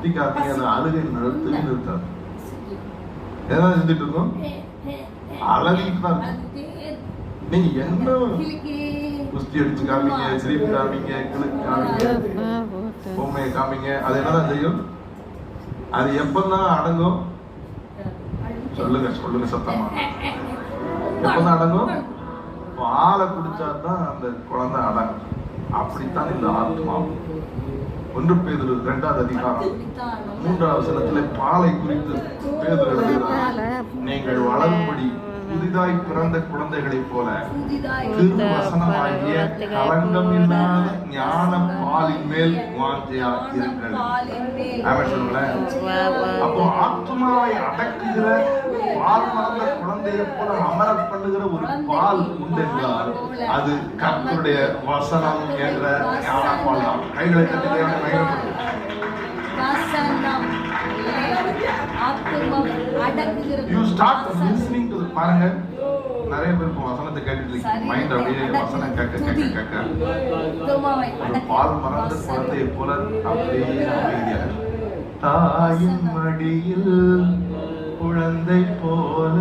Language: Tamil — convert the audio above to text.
தித்திக்காதீங்க, அந்த அழுகை நிறுத்தாது. எதாவது செஞ்சுட்டு இருக்கோம், அழகிட்டு தான் இருக்கும். நீங்க என்ன குஸ்தி அடிச்சு காமிங்க, சிரிப்பு காமிங்க, கிழக்கு காமிங்க, பொம்மையை காமிங்க, அது என்னதான் செய்யும்? அது எப்பதான் அடங்கும்? சொல்லுங்க சத்தமா. எப்பதான் அடங்கும்? பாலை குடிச்சாதான் அந்த குழந்தை அடங்கும். அப்படித்தான் இந்த ஆத்மா. 1 பேதுரு 2வது அதிகாரம் 3வது வசனத்திலே பாலை குறித்து பேதுரு எழுதுகிறார், நீங்கள் வளரும்படி புதிதாய் பிறந்த குழந்தைகளைப் போல திருவசனமாகிய களங்கம் இல்லாத ஞான பாலின் மேல் வாஞ்சையா இருங்கள். அப்போ ஆத்மாவை அடக்குகிற பால் மறந்த குழந்தையை போல அமர பண்ணுகிற ஒரு பால் உண்டென்றால் அது கர்த்தருடைய வசனம் என்ற ஞான பால் தான். கைகளை தட்டி பாருங்க. நிறைய பேருக்கு வசனத்தை கேட்டுட்டு மைண்ட் அப்படியே வசனம் கேட்க பால் மறந்த குழந்தையை போல அப்படியே அமைதியாக தாயின் மடியில் குழந்தை போல